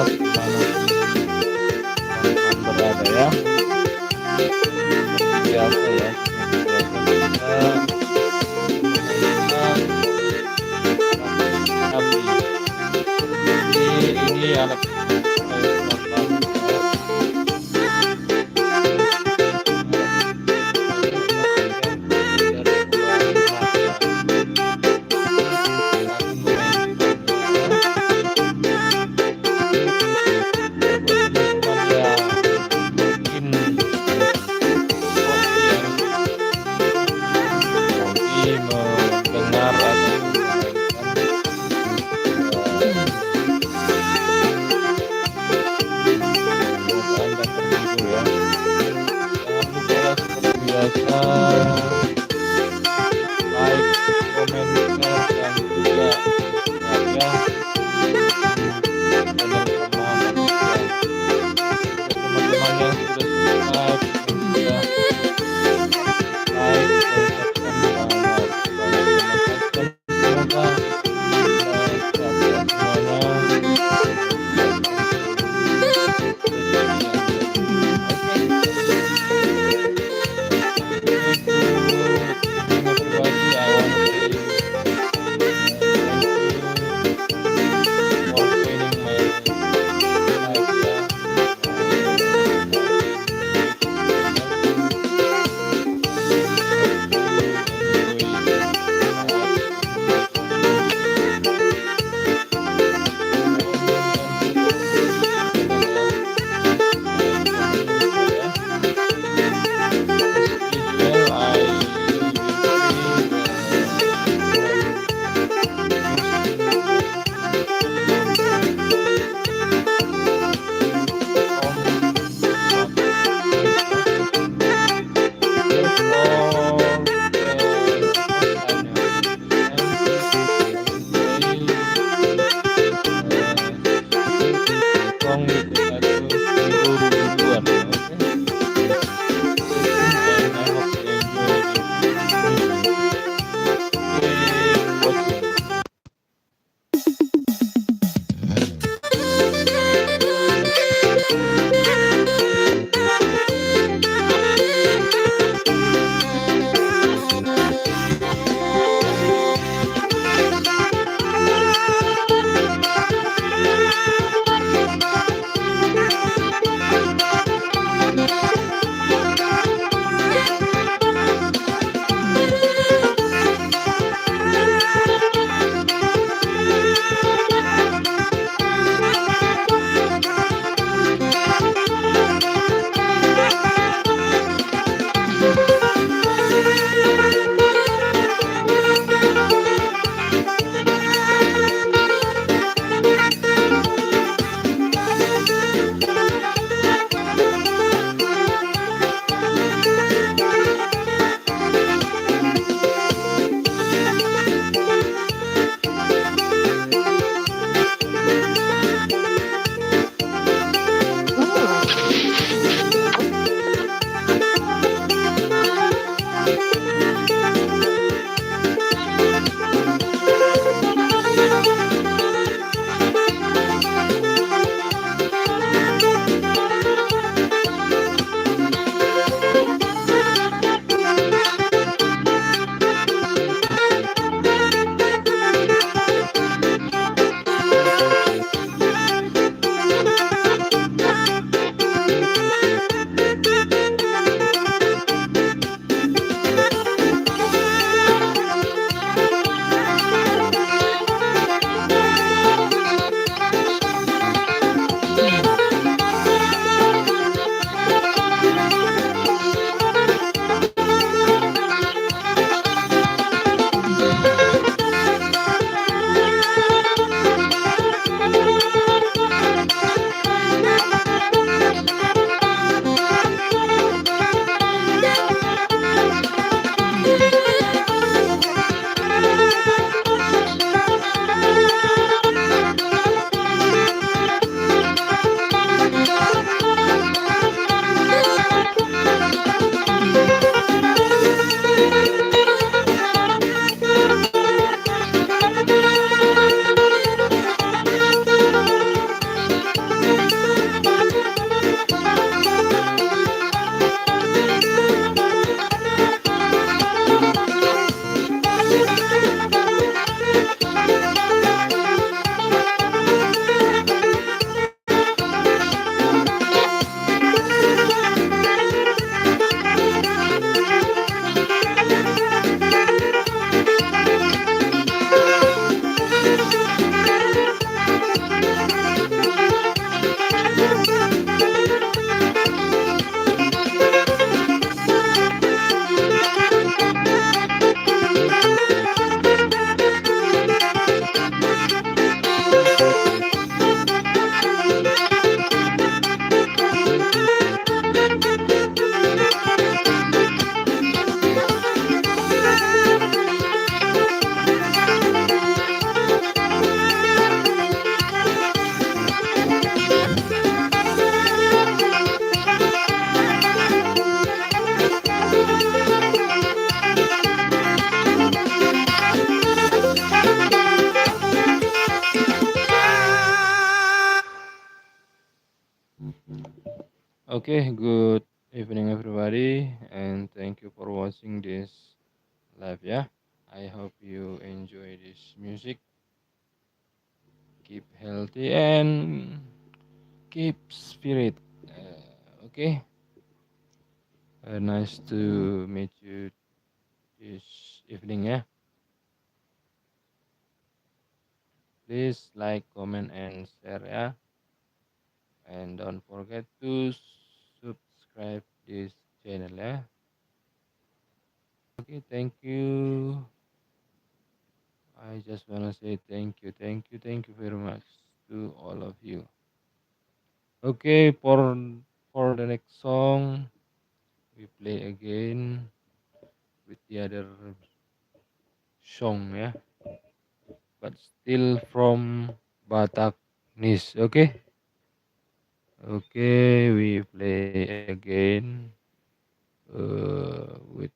teman-teman berada ya. Seperti biasa ya, seperti biasa kita mengenai api. Jadi ini alat supaya teman-teman mendengar atau semoga Anda terhibur ya. Jangan lupa seperti biasa like, komen, share dan juga subscribe ya channel Roma Manusia. Untuk teman-teman yang sudah subscribe dan sudah like, saya ucapkan selamat menonton. Semoga sehat-sehat semuanya. Oke. Okay, good evening everybody, and thank you for watching this live ya. I hope you enjoy this music. Keep healthy and keep spirit. Okay, nice to meet you this evening ya. Please like, comment, and share ya. And don't forget to subscribe this channel ya. Okay, thank you. I just wanna say thank you very much to all of you. Okay, for the next song, we play again with the other song ya, but still from Batak Nis. Okay, we play again with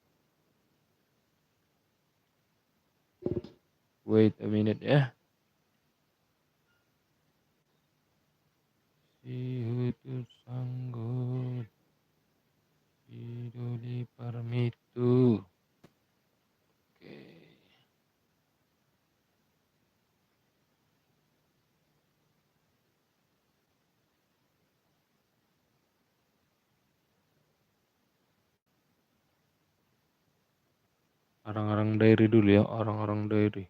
wait a minute ya. Si Hutu Sanggut Idoli Parmitu. Oke. Orang-orang dairi dulu ya, orang-orang dairi.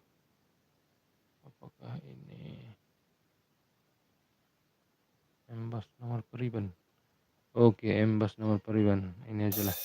Apakah ini embas nomor periban? Oke, embas nomor periban. Ini aja lah.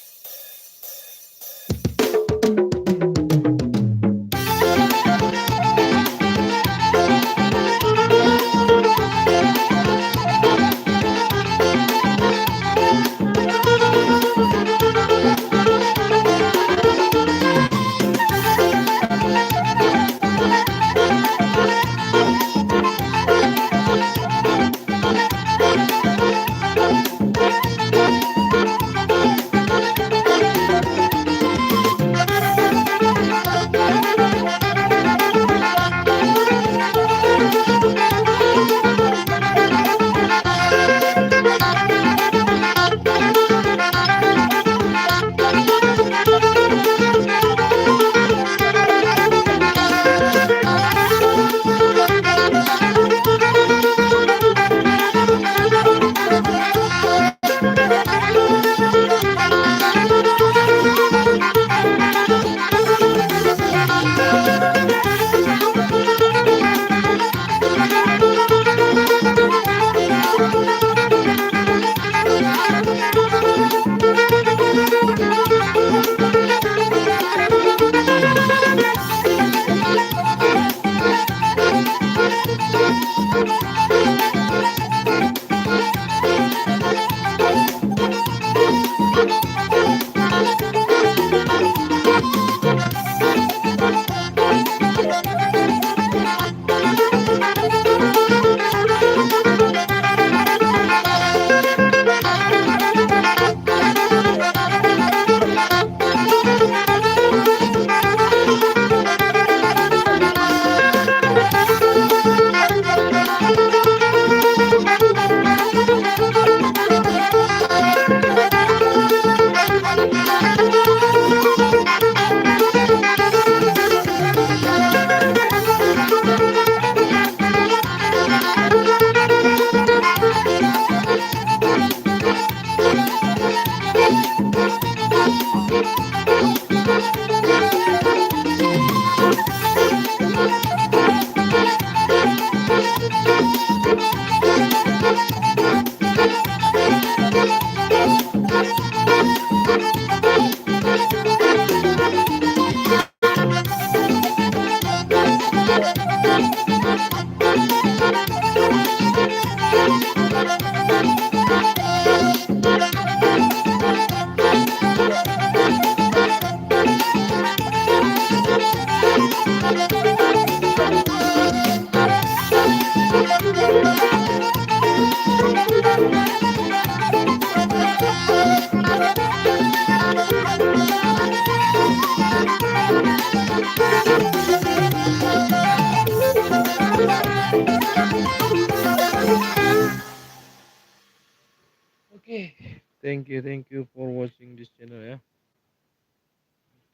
Okay, thank you for watching this channel ya.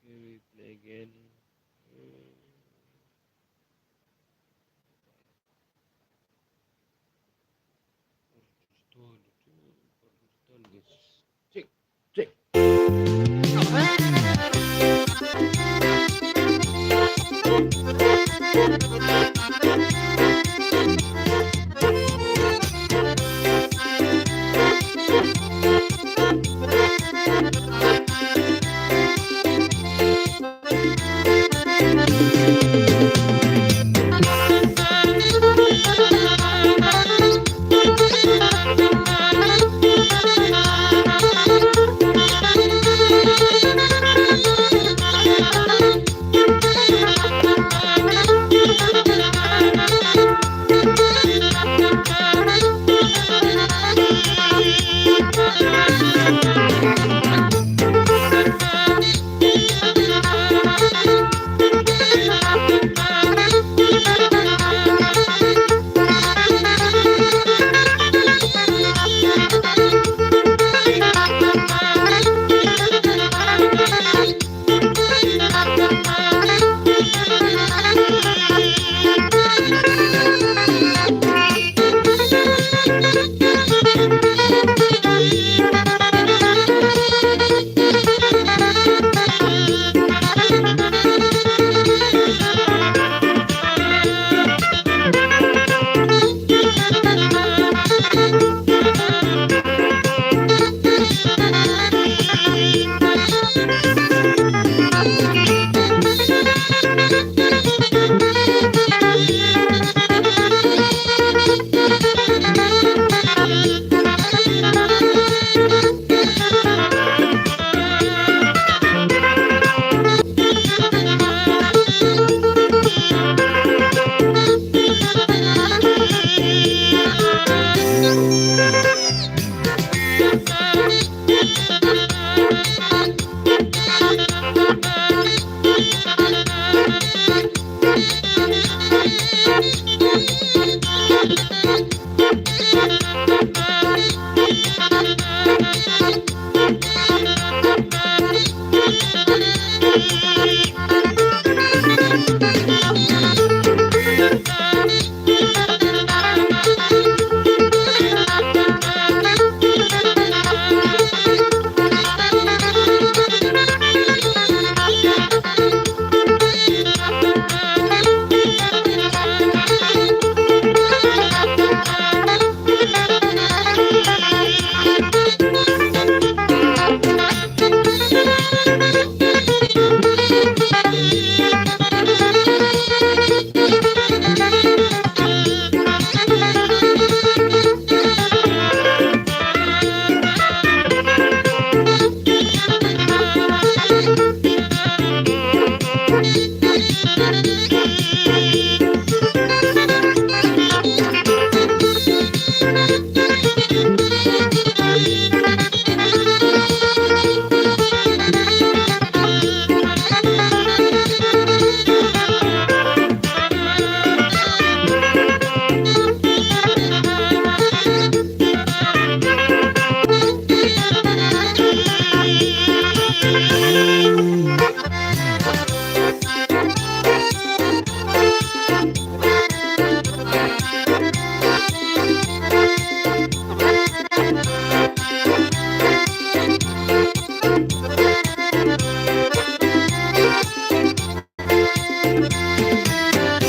Okay, we play again. Cek, cek.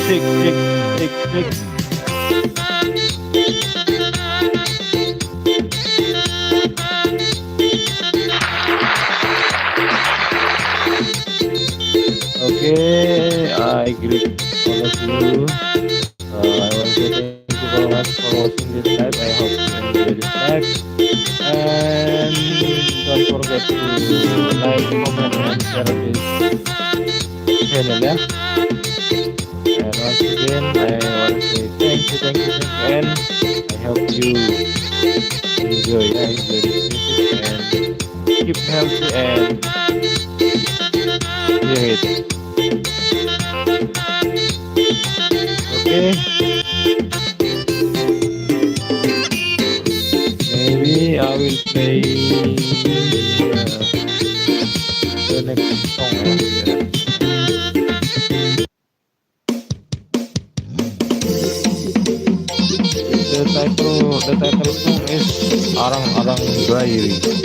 Cek, cek, cek, cek. Okay, I greet all of you. I want to say thank you very much for watching this live. I hope you enjoy this live. And don't forget to like, comment, and share this channel ya. And once again, I want to say thank you, and I hope you enjoy this music and keep healthy and hear it. Okay, maybe I'll will play the next song the title song is Arang Arang Gairi.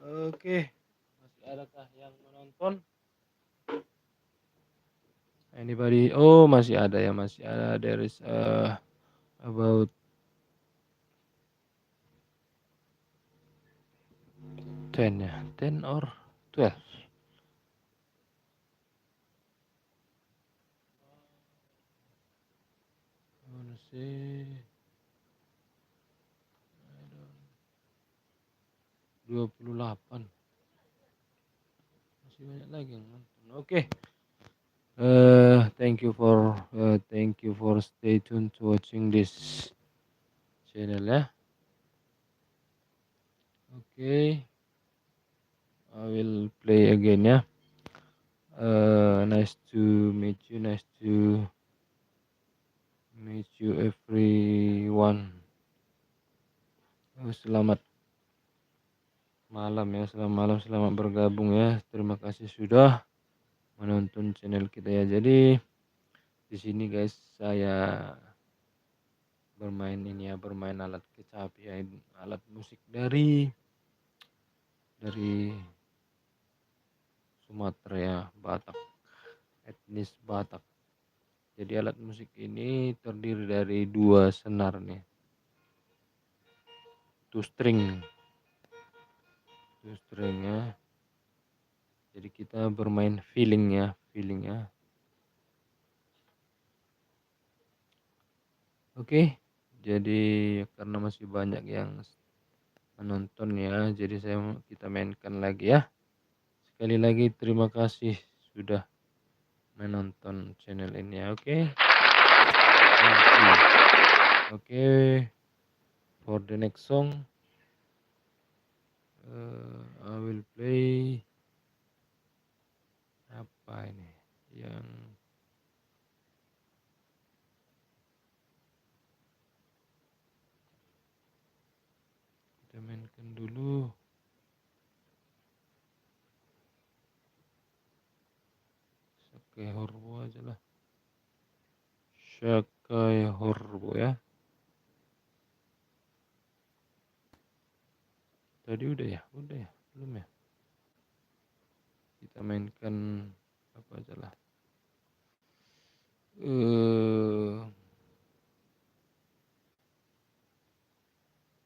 Oke, masih adakah yang menonton? Anybody? Oh, masih ada ya, masih ada. There is about 10 ya, 10 or 12. Mana sih? 28. Masih banyak lagi yang nonton. Oke. Thank you for stay tuned to watching this channel ya. Oke. I will play again ya. Nice to meet you. Nice to meet you everyone. Selamat malam ya, selamat bergabung ya. Terima kasih sudah menonton channel kita ya. Jadi di sini guys saya bermain alat kecapi, alat musik dari Sumatera ya, Batak, etnis Batak. Jadi alat musik ini terdiri dari 2 senar nih, 2 string ya. Jadi kita bermain feeling ya. Oke, jadi karena masih banyak yang menonton ya, jadi kita mainkan lagi ya. Sekali lagi terima kasih sudah menonton channel ini ya. Oke. Oke, for the next song I will play apa ini yang kita mainkan dulu. Sakai Horbo aja lah. Sakai Horbo ya. Tadi udah ya, belum ya. Kita mainkan apa aja lah.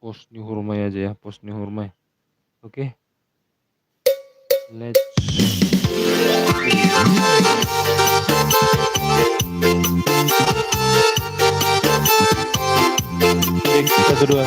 Post New Hurmai aja ya, Post New Hurmai. Oke. Let's kita kedua.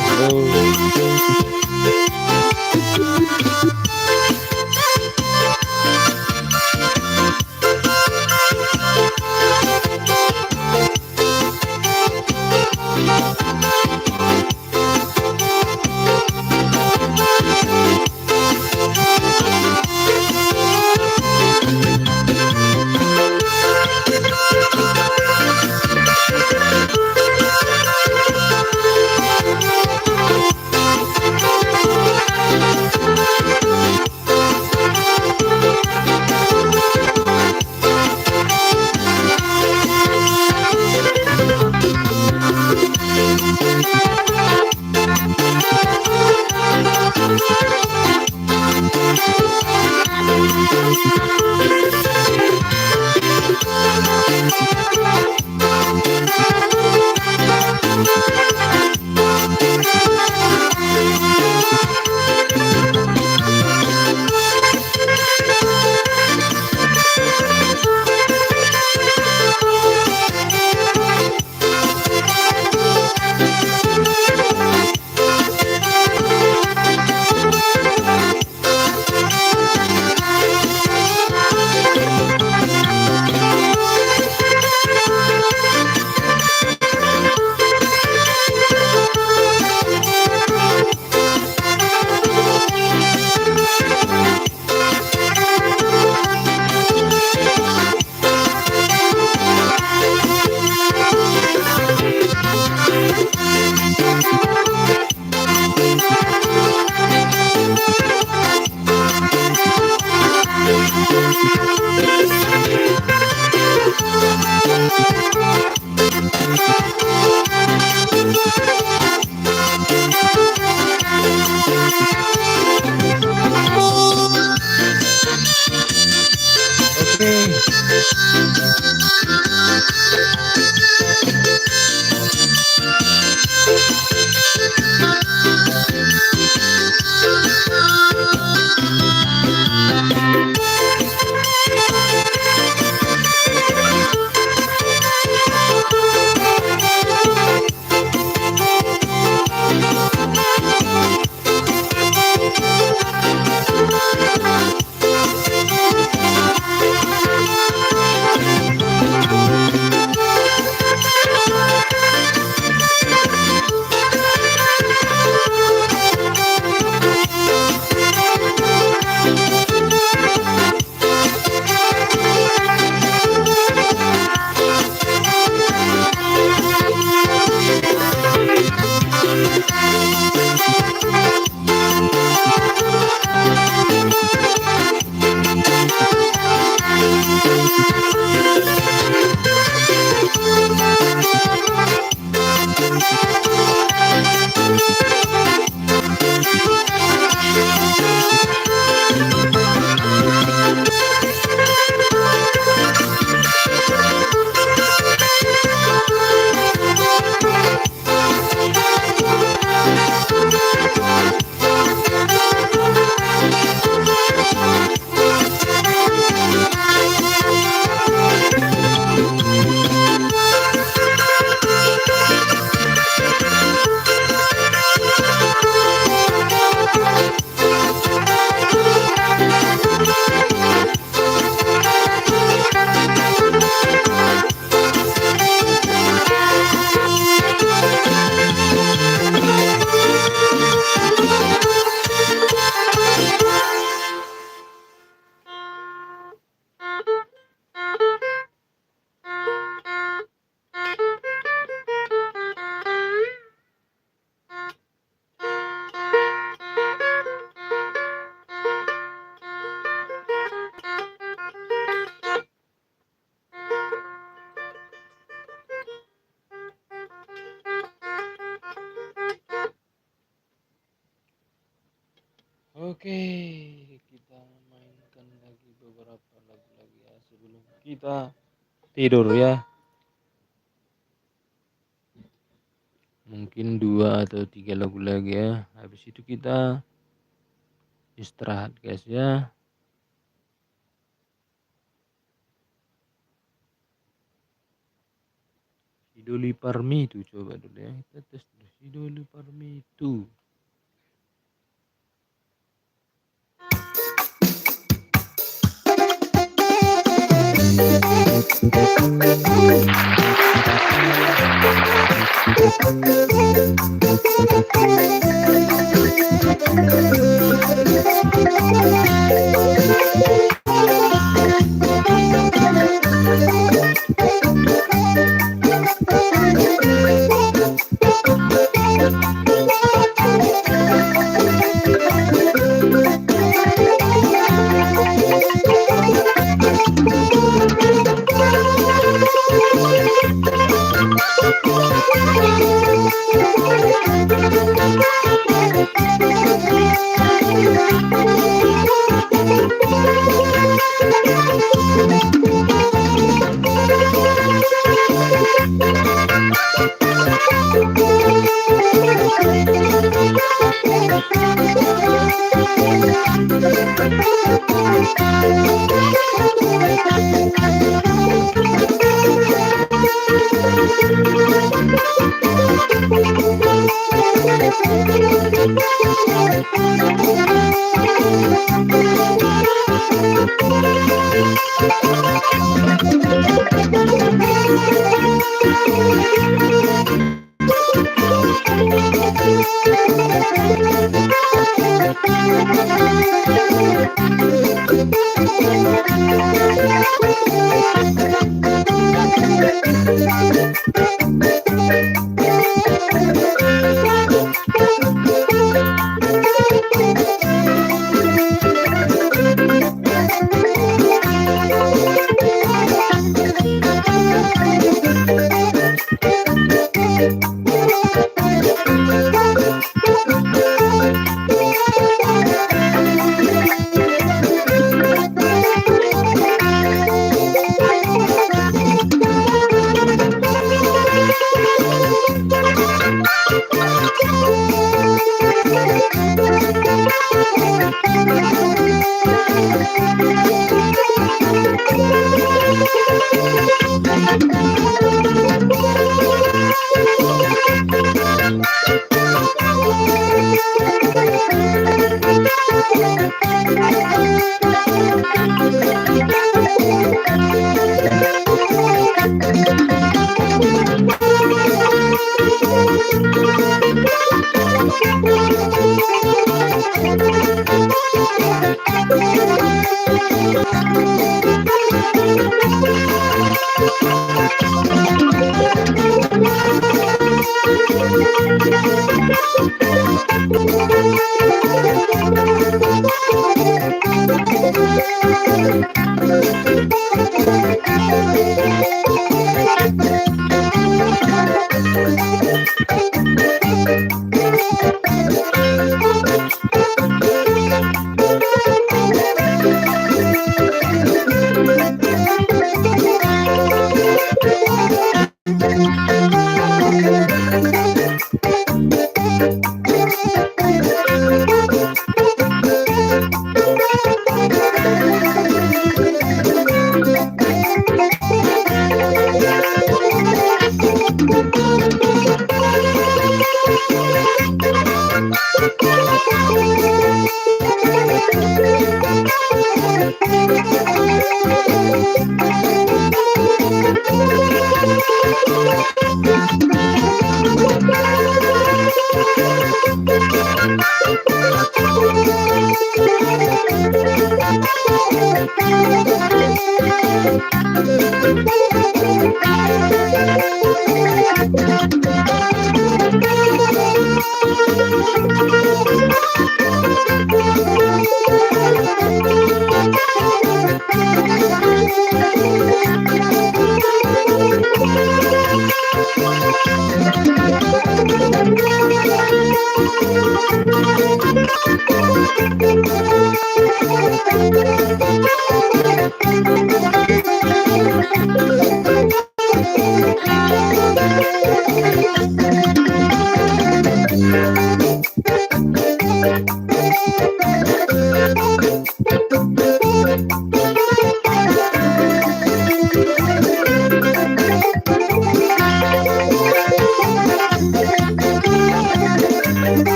Oke, kita mainkan lagi beberapa lagu lagi ya sebelum kita tidur ya. Mungkin 2 atau 3 lagu lagi ya. Habis itu kita istirahat guys ya. Sidoli Parmi itu coba dulu ya. Kita tes dulu. Sidoli Parmi itu.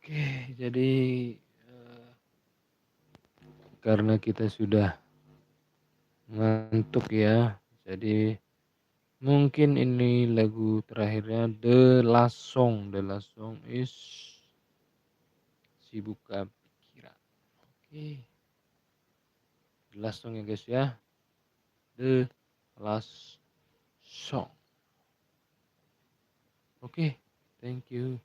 Oke, jadi karena kita sudah ngantuk ya, jadi mungkin ini lagu terakhirnya The Last Song. The Last Song is Si Buka Pikiran. Oke, The Last Song ya guys ya. The Last Song. Oke, thank you.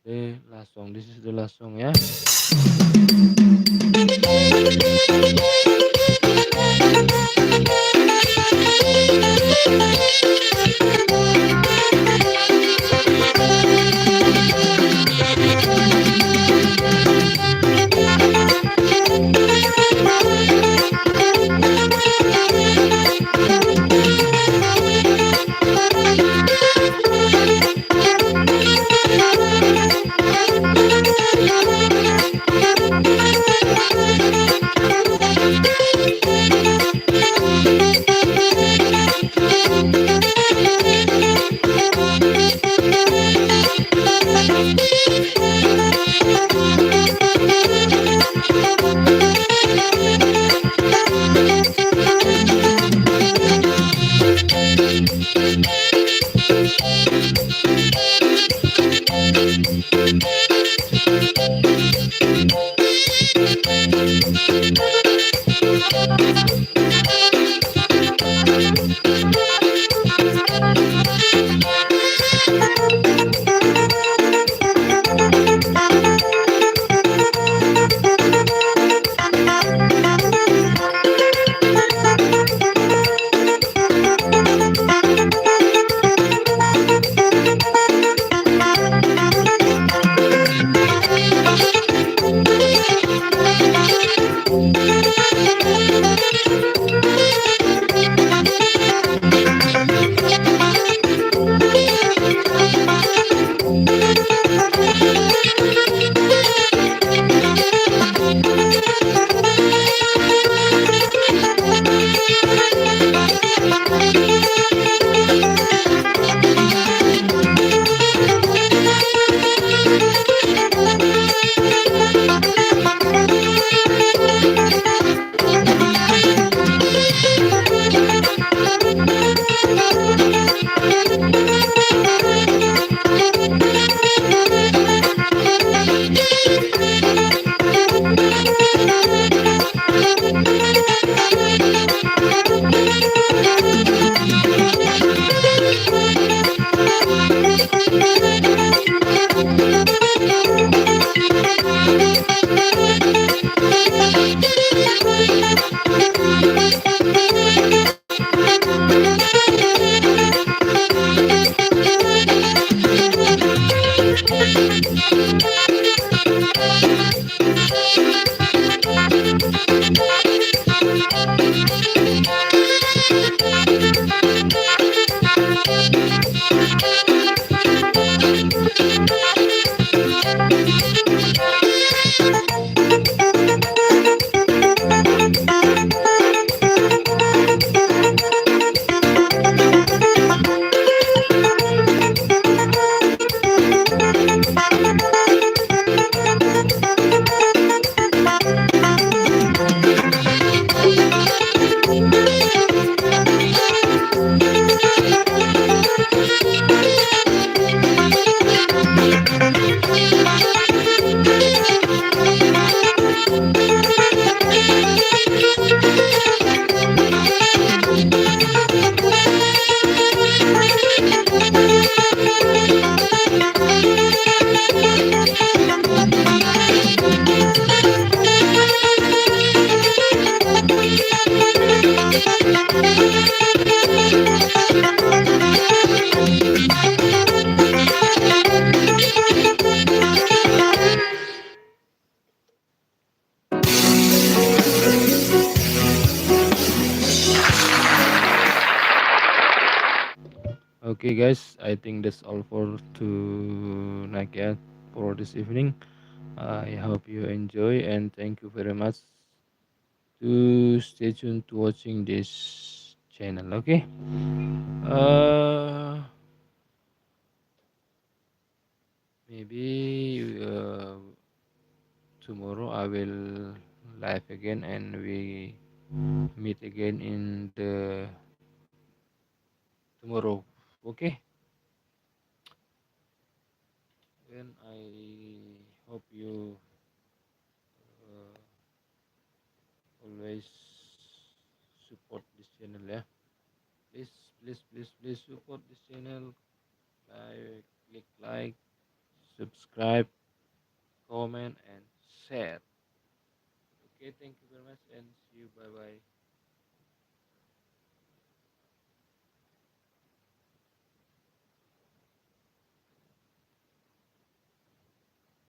The Last Song. This is the last song ya. Okay, guys, I think that's all for tonight for this evening. I hope you enjoy and thank you very much to stay tuned to watching this channel. Okay. Uh, maybe tomorrow I will live again and we meet again in the tomorrow. Okay. Then I hope you uh, always support this channel, yeah. Please, please support this channel. Click like, subscribe, comment, and share. Okay, thank you very much, and see you. Bye bye.